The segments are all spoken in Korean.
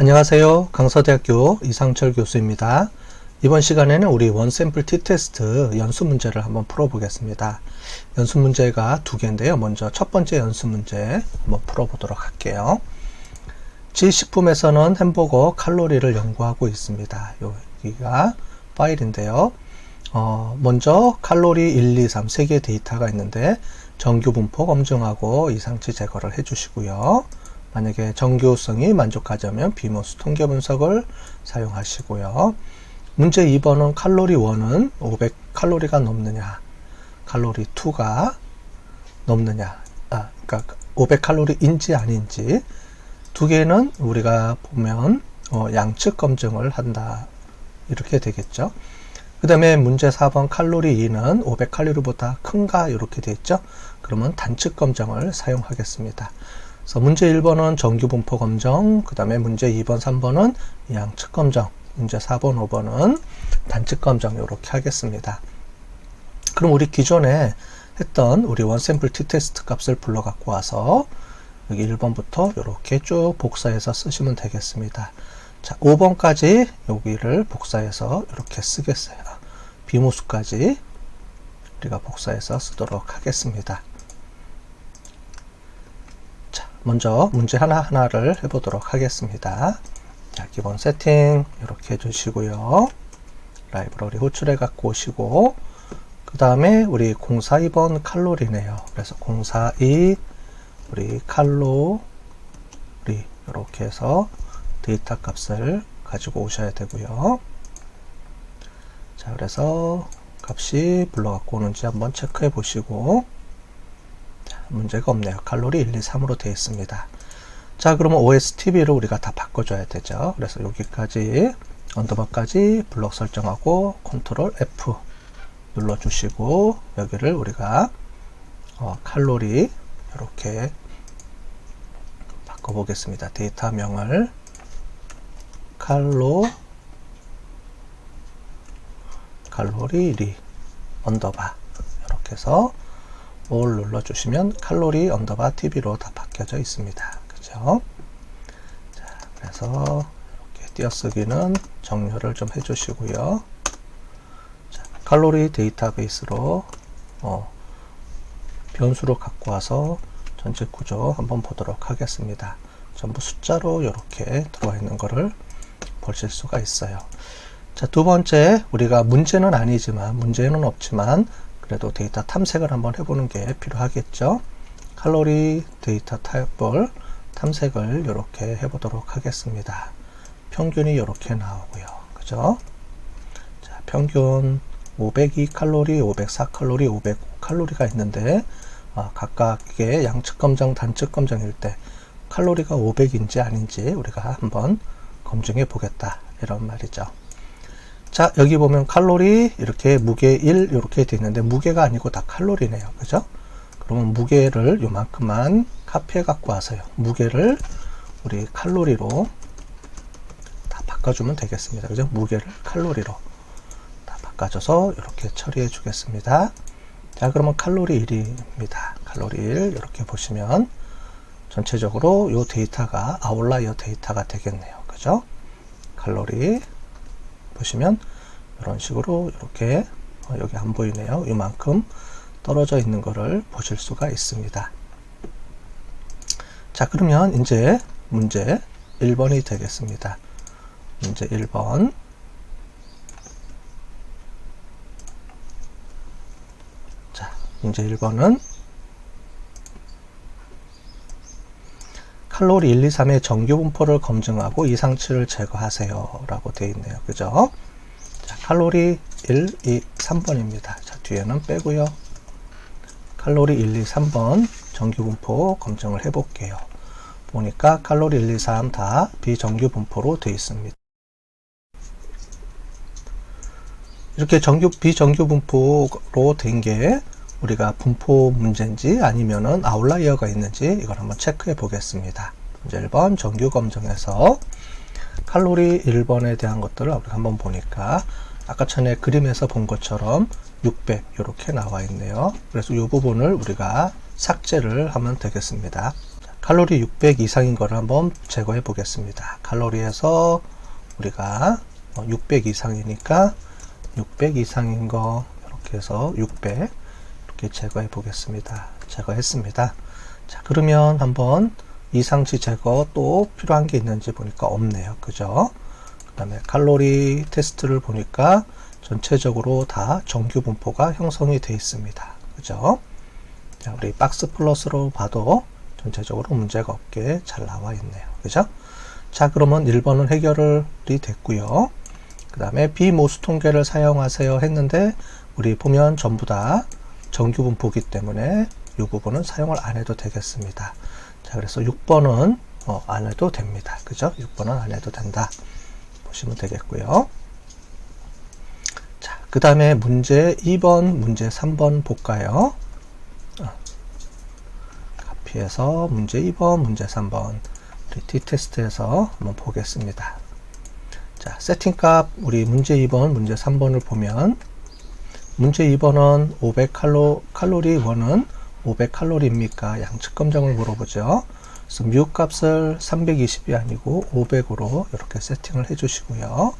안녕하세요. 강서대학교 이상철 교수입니다. 이번 시간에는 우리 원샘플 t테스트 연수 문제를 한번 풀어보겠습니다. 연수 문제가 두 개인데요. 먼저 첫 번째 연수 문제 한번 풀어보도록 할게요. 지식품에서는 햄버거 칼로리를 연구하고 있습니다. 여기가 파일인데요. 먼저 칼로리 1, 2, 3 세 개의 데이터가 있는데 정규 분포 검증하고 이상치 제거를 해주시고요. 만약에 정교성이 만족하자면 비모스 통계 분석을 사용하시고요. 문제 2번은 칼로리 1은 500칼로리가 넘느냐, 칼로리 2가 넘느냐, 그러니까 500칼로리인지 아닌지 두 개는 우리가 보면 양측 검증을 한다. 이렇게 되겠죠. 그 다음에 문제 4번 칼로리 2는 500칼로리보다 큰가 이렇게 되어 있죠. 그러면 단측 검증을 사용하겠습니다. 그래서 문제 1번은 정규 분포 검정, 그 다음에 문제 2번, 3번은 양측 검정, 문제 4번, 5번은 단측 검정 이렇게 하겠습니다. 그럼 우리 기존에 했던 우리 원샘플 t테스트 값을 불러 갖고 와서 여기 1번부터 이렇게 쭉 복사해서 쓰시면 되겠습니다. 자, 5번까지 여기를 복사해서 이렇게 쓰겠어요. 비모수까지 우리가 복사해서 쓰도록 하겠습니다. 자, 먼저 문제 하나하나를 해보도록 하겠습니다. 자, 기본 세팅 이렇게 해주시고요. 라이브러리 호출해 갖고 오시고, 그 다음에 우리 042번 칼로리네요. 그래서 042 우리 칼로리 이렇게 해서 데이터 값을 가지고 오셔야 되고요. 자, 그래서 값이 불러 갖고 오는지 한번 체크해 보시고, 자, 문제가 없네요. 칼로리 1, 2, 3으로 되어 있습니다. 자, 그러면 OSTB를 우리가 다 바꿔줘야 되죠. 그래서 여기까지 언더바까지 블록 설정하고 컨트롤 F 눌러주시고, 여기를 우리가 칼로리 이렇게 바꿔보겠습니다. 데이터명을 칼로리 1 언더바 이렇게 해서 all 눌러주시면 칼로리 언더바 TV로 다 바뀌어져 있습니다. 그죠? 자, 그래서 이렇게 띄어쓰기는 정렬을 좀 해주시고요. 자, 칼로리 데이터베이스로 변수로 갖고 와서 전체 구조 한번 보도록 하겠습니다. 전부 숫자로 이렇게 들어와 있는 거를 보실 수가 있어요. 자, 두 번째, 우리가 문제는 아니지만, 문제는 없지만 그래도 데이터 탐색을 한번 해보는 게 필요하겠죠. 칼로리 데이터 타입을 탐색을 이렇게 해보도록 하겠습니다. 평균이 이렇게 나오고요. 그죠? 자, 평균 502칼로리, 504칼로리, 505칼로리가 있는데 각각의 양측 검정, 단측 검정일 때 칼로리가 500인지 아닌지 우리가 한번 검증해 보겠다, 이런 말이죠. 자, 여기 보면 칼로리 이렇게 무게 1 이렇게 되어 있는데 무게가 아니고 다 칼로리네요. 그죠? 그러면 무게를 요만큼만 카피해 갖고 와서요, 무게를 우리 칼로리로 다 바꿔주면 되겠습니다. 그죠? 무게를 칼로리로 다 바꿔줘서 이렇게 처리해 주겠습니다. 자, 그러면 칼로리 1입니다. 칼로리 1 이렇게 보시면 전체적으로 이 데이터가 아웃라이어 데이터가 되겠네요. 그죠? 칼로리 보시면 이런 식으로 이렇게 여기 안 보이네요. 이만큼 떨어져 있는 거를 보실 수가 있습니다. 자, 그러면 이제 문제 1번이 되겠습니다. 문제 1번. 자, 문제 1번은 칼로리 1, 2, 3의 정규 분포를 검증하고 이상치를 제거하세요 라고 되어 있네요. 그죠? 자, 칼로리 1, 2, 3번입니다. 자, 뒤에는 빼고요. 칼로리 1, 2, 3번 정규 분포 검증을 해 볼게요. 보니까 칼로리 1, 2, 3 다 비정규 분포로 되어 있습니다. 이렇게 비정규 분포로 된 게 우리가 분포 문제인지 아니면은 아웃라이어가 있는지 이걸 한번 체크해 보겠습니다. 문제 1번 정규 검증에서 칼로리 1번에 대한 것들을 우리가 한번 보니까 아까 전에 그림에서 본 것처럼 600 이렇게 나와 있네요. 그래서 이 부분을 우리가 삭제를 하면 되겠습니다. 자, 칼로리 600 이상인 거를 한번 제거해 보겠습니다. 칼로리에서 우리가 600 이상이니까 600 이상인 거 이렇게 해서 600 이렇게 제거해 보겠습니다. 제거했습니다. 자, 그러면 한번 이상치 제거 또 필요한 게 있는지 보니까 없네요. 그죠? 그 다음에 칼로리 테스트를 보니까 전체적으로 다 정규 분포가 형성이 되어 있습니다. 그죠? 자, 우리 박스 플러스로 봐도 전체적으로 문제가 없게 잘 나와 있네요. 그죠? 자, 그러면 1번은 해결이 됐고요. 그 다음에 비모수 통계를 사용하세요 했는데 우리 보면 전부 다 정규 분포기 때문에 이 부분은 사용을 안 해도 되겠습니다. 자, 그래서 6번은 안 해도 됩니다. 그죠? 6번은 안 해도 된다. 보시면 되겠고요. 자, 그 다음에 문제 2번, 문제 3번 볼까요? 카피해서 문제 2번, 문제 3번 우리 T테스트에서 한번 보겠습니다. 자, 세팅값 우리 문제 2번, 문제 3번을 보면 문제 2번은 500칼로리 1은 500칼로리입니까? 양측 검정을 물어보죠. 그래서 뮤 값을 320이 아니고 500으로 이렇게 세팅을 해 주시고요.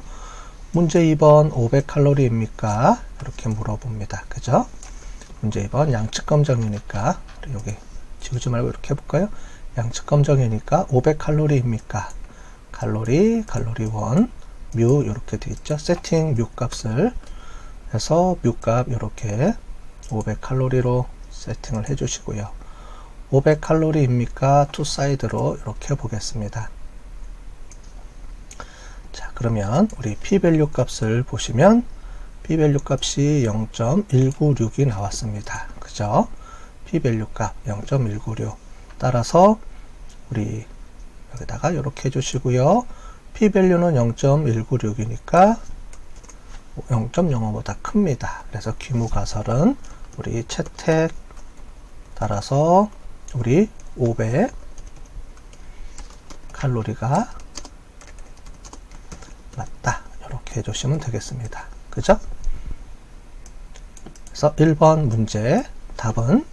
문제 2번 500칼로리입니까? 이렇게 물어봅니다. 그죠? 문제 2번 양측 검정이니까 우리 여기 지우지 말고 이렇게 해볼까요? 양측 검정이니까 500칼로리입니까? 칼로리 1, 뮤 이렇게 돼 있죠. 세팅 뮤 값을 해서 뮤 값 이렇게 500칼로리로 세팅을 해 주시고요. 500칼로리입니까? 투 사이드로 이렇게 보겠습니다. 자, 그러면 우리 p-밸류 값을 보시면 p-밸류 값이 0.196이 나왔습니다. 그죠? p-밸류 값 0.196 따라서 우리 여기다가 이렇게 해주시고요. p-밸류는 0.196이니까 0.05보다 큽니다. 그래서 귀무가설은 우리 채택 따라서 우리 500 칼로리가 맞다. 이렇게 해주시면 되겠습니다. 그죠? 그래서 1번 문제 답은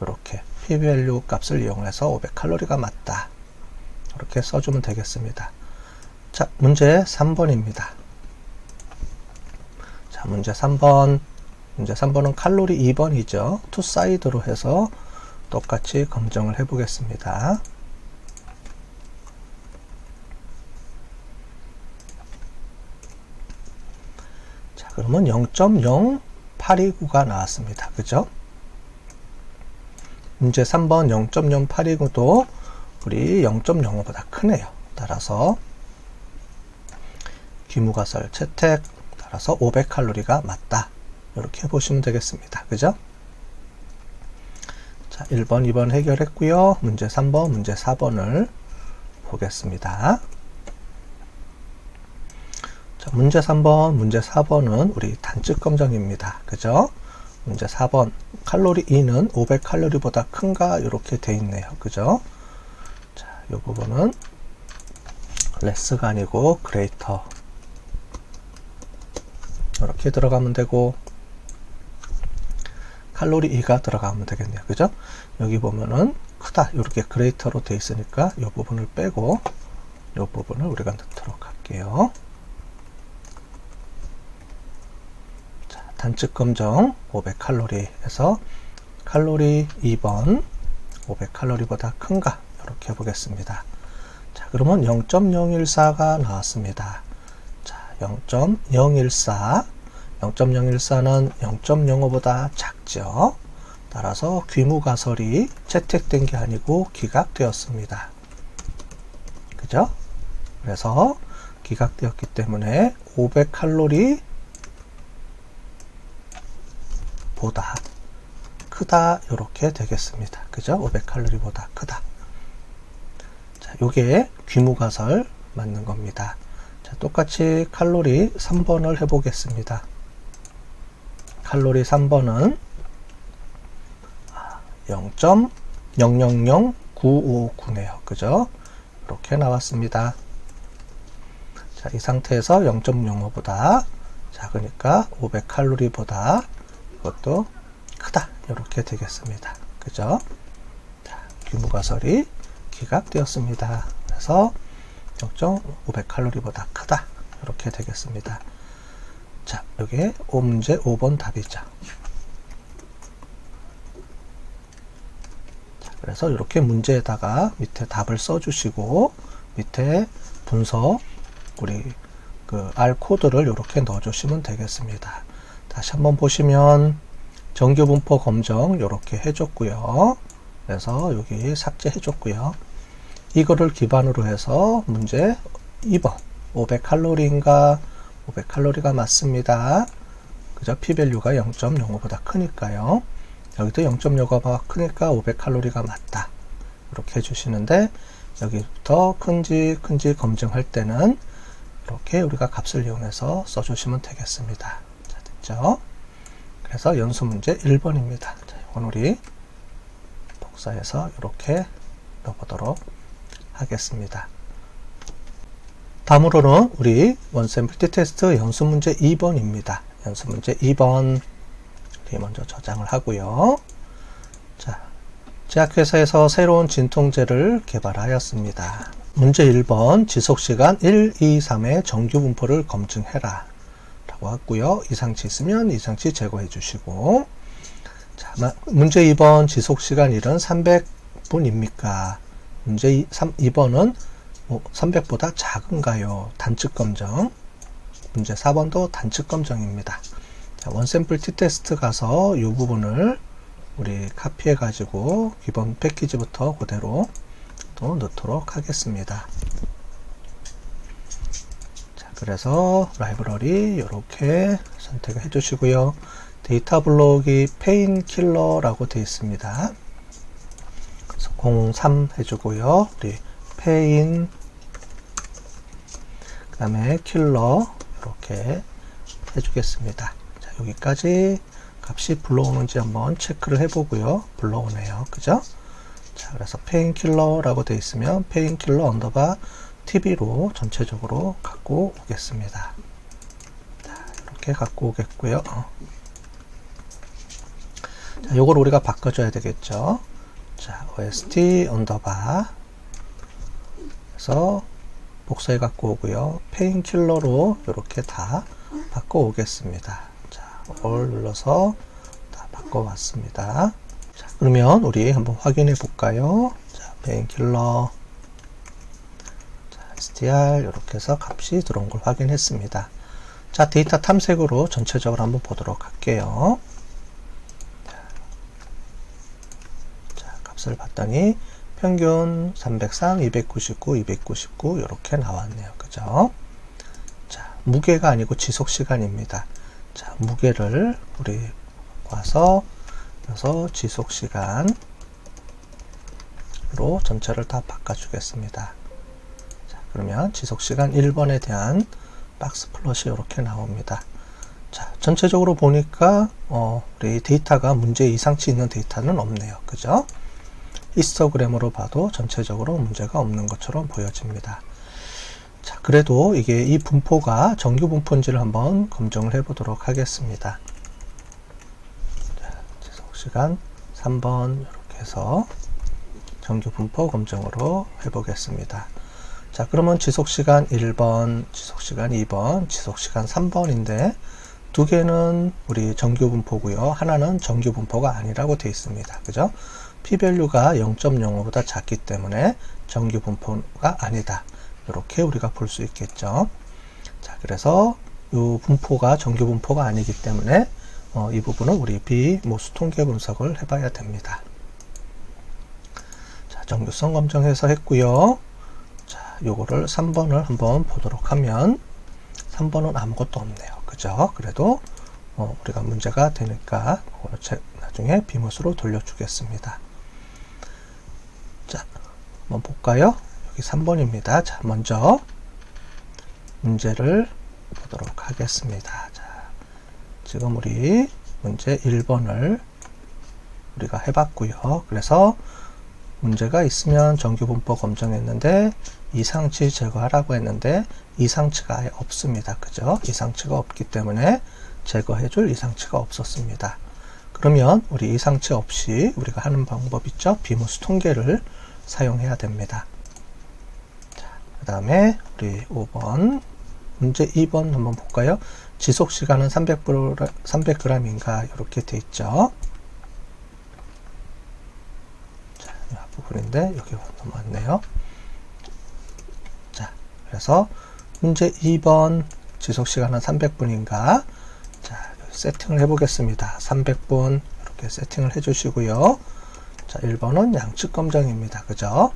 이렇게 p-밸류 값을 이용해서 500칼로리가 맞다. 이렇게 써주면 되겠습니다. 자, 문제 3번입니다. 자, 문제 3번. 문제 3번은 칼로리 2번이죠. 투 사이드로 해서 똑같이 검정을 해 보겠습니다. 자, 그러면 0.0829가 나왔습니다. 그죠? 문제 3번 0.0829도 우리 0.05보다 크네요. 따라서 귀무가설 채택 따라서 500칼로리가 맞다. 이렇게 보시면 되겠습니다. 그죠? 자, 1번, 2번 해결했고요. 문제 3번, 문제 4번을 보겠습니다. 자, 문제 3번, 문제 4번은 우리 단측 검정입니다. 그죠? 문제 4번, 칼로리 2는 500칼로리보다 큰가? 이렇게 돼 있네요. 그죠? 자, 이 부분은 레스가 아니고 그레이터. 이렇게 들어가면 되고, 칼로리 2가 들어가면 되겠네요. 그죠? 여기 보면은 크다. 이렇게 그레이터로 되어 있으니까 이 부분을 빼고 이 부분을 우리가 넣도록 할게요. 자, 단측 검정 500칼로리 해서 칼로리 2번 500칼로리보다 큰가? 이렇게 보겠습니다. 자, 그러면 0.014가 나왔습니다. 자, 0.014 0.014는 0.05보다 작죠. 따라서 귀무가설이 채택된 게 아니고 기각되었습니다. 그죠? 그래서 기각되었기 때문에 500칼로리 보다 크다 이렇게 되겠습니다. 그죠? 500칼로리보다 크다. 자, 요게 귀무가설 맞는 겁니다. 자, 똑같이 칼로리 3번을 해보겠습니다. 칼로리 3번은 0.000959네요. 그죠? 이렇게 나왔습니다. 자, 이 상태에서 0.05보다 작으니까 500칼로리보다 이것도 크다. 이렇게 되겠습니다. 그죠? 자, 귀무가설이 기각되었습니다. 그래서 0.500칼로리보다 크다. 이렇게 되겠습니다. 자, 여기 문제 5번 답이죠. 자, 그래서 이렇게 문제에다가 밑에 답을 써주시고 밑에 분석 우리 R 코드를 이렇게 넣어주시면 되겠습니다. 다시 한번 보시면 정규 분포 검정 이렇게 해줬고요. 그래서 여기 삭제해줬고요. 이거를 기반으로 해서 문제 2번 500칼로리인가 500칼로리가 맞습니다. 그죠? P밸류가 0.05보다 크니까요. 여기도 0.05보다 크니까 500칼로리가 맞다. 이렇게 해주시는데 여기부터 큰지 검증할 때는 이렇게 우리가 값을 이용해서 써주시면 되겠습니다. 자, 됐죠? 그래서 연수 문제 1번입니다. 자, 이건 우리 복사해서 이렇게 넣어보도록 하겠습니다. 다음으로는 우리 원샘플 T테스트 연수 문제 2번입니다. 연수 문제 2번 먼저 저장을 하고요. 자, 제약회사에서 새로운 진통제를 개발하였습니다. 문제 1번 지속시간 1, 2, 3의 정규 분포를 검증해라 라고 했고요. 이상치 있으면 이상치 제거해 주시고, 자, 문제 2번 지속시간 1은 300분입니까? 문제 2번은 300보다 작은가요? 단축 검정. 문제 4번도 단축 검정입니다. 자, 원샘플 T테스트 가서 이 부분을 우리 카피해 가지고 기본 패키지부터 그대로 또 넣도록 하겠습니다. 자, 그래서 라이브러리 이렇게 선택을 해 주시고요. 데이터 블록이 페인킬러라고 되어 있습니다. 그래서 03 해주고요. 우리 페인 그 다음에 킬러 이렇게 해주겠습니다. 자, 여기까지 값이 불러오는지 한번 체크를 해보고요. 불러오네요. 그죠? 자, 그래서 페인킬러라고 되어 있으면 페인킬러 언더바 TV로 전체적으로 갖고 오겠습니다. 자, 이렇게 갖고 오겠고요. 자, 요걸 우리가 바꿔줘야 되겠죠. 자, OST 언더바 그래서 복사해 갖고 오고요. 페인킬러로 이렇게 다 바꿔 오겠습니다. 자, all 눌러서 다 바꿔 왔습니다. 자, 그러면 우리 한번 확인해 볼까요? 자, 페인킬러 str 이렇게 해서 값이 들어온 걸 확인했습니다. 자, 데이터 탐색으로 전체적으로 한번 보도록 할게요. 자, 값을 봤더니 평균 303, 299, 299 이렇게 나왔네요. 그죠? 자, 무게가 아니고 지속 시간입니다. 자, 무게를 우리 와서 그래서 지속 시간으로 전체를 다 바꿔주겠습니다. 자, 그러면 지속 시간 1번에 대한 박스 플롯이 이렇게 나옵니다. 자, 전체적으로 보니까 우리 데이터가 문제 이상치 있는 데이터는 없네요. 그죠? 히스토그램으로 봐도 전체적으로 문제가 없는 것처럼 보여집니다. 자, 그래도 이게 이 분포가 정규 분포인지를 한번 검증을 해 보도록 하겠습니다. 자, 지속시간 3번 이렇게 해서 정규 분포 검증으로 해 보겠습니다. 자, 그러면 지속시간 1번, 지속시간 2번, 지속시간 3번인데 두 개는 우리 정규 분포고요. 하나는 정규 분포가 아니라고 되어 있습니다. 그죠? P밸류가 0.05보다 작기 때문에 정규 분포가 아니다. 이렇게 우리가 볼 수 있겠죠. 자, 그래서 이 분포가 정규 분포가 아니기 때문에 이 부분은 우리 비모수 통계 분석을 해봐야 됩니다. 자, 정규성 검증해서 했고요. 자, 요거를 3번을 한번 보도록 하면 3번은 아무것도 없네요. 그죠? 그래도 우리가 문제가 되니까 나중에 비모수로 돌려주겠습니다. 자, 한번 볼까요? 여기 3번입니다. 자, 먼저 문제를 보도록 하겠습니다. 자, 지금 우리 문제 1번을 우리가 해봤고요. 그래서 문제가 있으면 정규 분포 검증했는데 이상치 제거하라고 했는데 이상치가 아예 없습니다. 그죠? 이상치가 없기 때문에 제거해줄 이상치가 없었습니다. 그러면 우리 이상치 없이 우리가 하는 방법 있죠? 비모수 통계를 사용해야 됩니다. 그 다음에 우리 5번 문제 2번 한번 볼까요? 지속시간은 300g인가 이렇게 돼 있죠. 자, 이 앞부분인데 여기 넘어왔네요. 자, 그래서 문제 2번 지속시간은 300분인가? 자, 세팅을 해보겠습니다. 300분 이렇게 세팅을 해주시고요. 자, 1번은 양측 검정입니다. 그죠?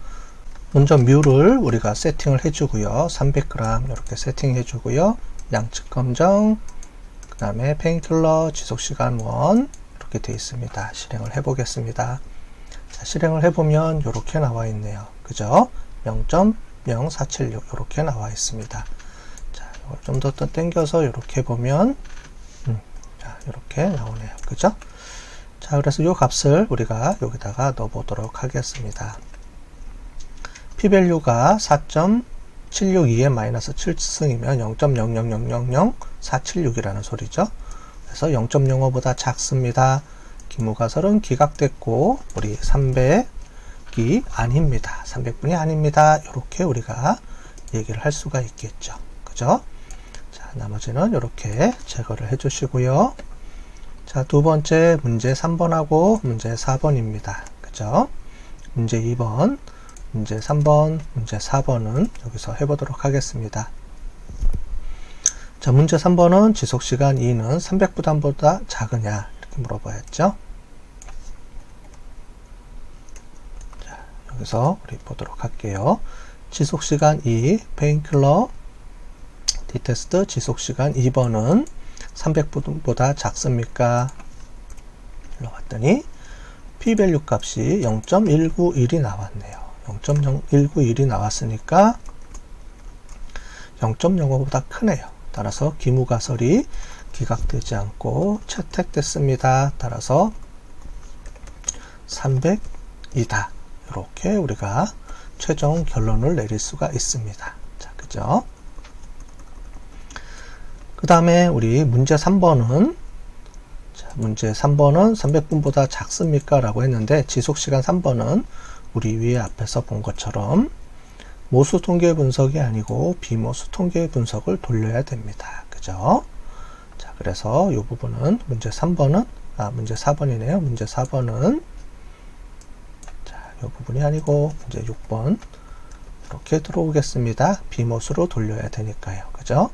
먼저 뮤를 우리가 세팅을 해주고요. 300g 이렇게 세팅해주고요. 양측 검정, 그 다음에 페인킬러 지속시간 1 이렇게 되어 있습니다. 실행을 해보겠습니다. 자, 실행을 해보면 이렇게 나와 있네요. 그죠? 0.0476 이렇게 나와 있습니다. 자, 이걸 좀 더 당겨서 이렇게 보면 자, 이렇게 나오네요. 그죠? 자, 그래서 이 값을 우리가 여기다가 넣어 보도록 하겠습니다. P밸류가 4.762의 마이너스 7승이면 0.0000476이라는 소리죠. 그래서 0.05보다 작습니다. 기무가설은 기각됐고 우리 300이 아닙니다. 300분이 아닙니다. 이렇게 우리가 얘기를 할 수가 있겠죠. 그죠? 자, 나머지는 이렇게 제거를 해 주시고요. 자, 두 번째 문제 3번하고 문제 4번입니다. 그죠? 문제 2번, 문제 3번, 문제 4번은 여기서 해보도록 하겠습니다. 자, 문제 3번은 지속시간 2는 300분보다 작으냐 이렇게 물어봐야죠. 자, 여기서 우리 보도록 할게요. 지속시간 2, 페인킬러 디테스트 지속시간 2번은 300분보다 작습니까? 눌러봤더니 P밸류 값이 0.191이 나왔네요. 0.191이 나왔으니까 0.05보다 크네요. 따라서 기무가설이 기각되지 않고 채택됐습니다. 따라서 300이다. 이렇게 우리가 최종 결론을 내릴 수가 있습니다. 자, 그죠? 그 다음에 우리 문제 3번은 자, 문제 3번은 300분보다 작습니까? 라고 했는데 지속시간 3번은 우리 위에 앞에서 본 것처럼 모수 통계 분석이 아니고 비모수 통계 분석을 돌려야 됩니다. 그죠? 자, 그래서 이 부분은 문제 3번은 문제 4번이네요. 문제 4번은 자, 이 부분이 아니고 문제 6번 이렇게 들어오겠습니다. 비모수로 돌려야 되니까요. 그죠?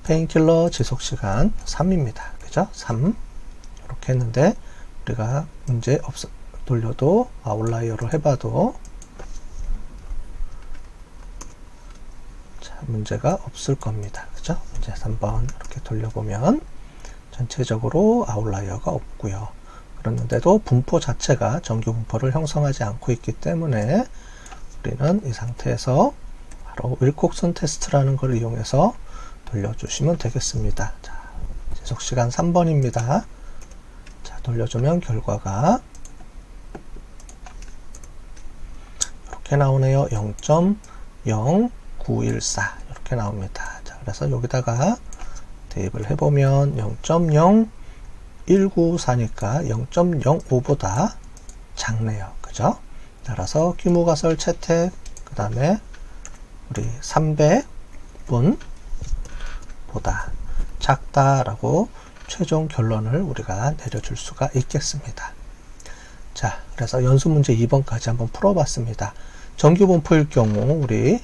페인킬러 지속시간 3입니다. 그죠? 3 이렇게 했는데 우리가 문제 돌려도 아웃라이어를 해봐도 자, 문제가 없을 겁니다. 그죠? 문제 3번 이렇게 돌려보면 전체적으로 아웃라이어가 없고요. 그랬는데도 분포 자체가 정규 분포를 형성하지 않고 있기 때문에 우리는 이 상태에서 바로 윌콕슨 테스트라는 걸 이용해서 돌려주시면 되겠습니다. 자, 지속시간 3번입니다. 자, 돌려주면 결과가 이렇게 나오네요. 0.0914 이렇게 나옵니다. 자, 그래서 여기다가 대입을 해보면 0.0194니까 0.05보다 작네요. 그죠? 따라서 기무가설 채택, 그 다음에 우리 300분 보다 작다라고 최종 결론을 우리가 내려줄 수가 있겠습니다. 자, 그래서 연수 문제 2번까지 한번 풀어봤습니다. 정규 분포일 경우 우리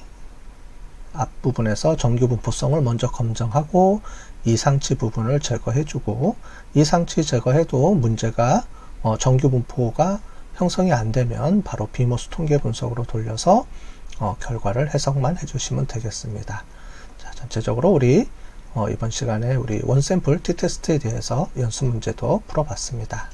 앞부분에서 정규 분포성을 먼저 검증하고 이상치 부분을 제거해주고 이상치 제거해도 문제가 정규 분포가 형성이 안 되면 바로 비모수 통계 분석으로 돌려서 결과를 해석만 해주시면 되겠습니다. 자, 전체적으로 우리 이번 시간에 우리 원샘플 T테스트에 대해서 연수 문제도 풀어봤습니다.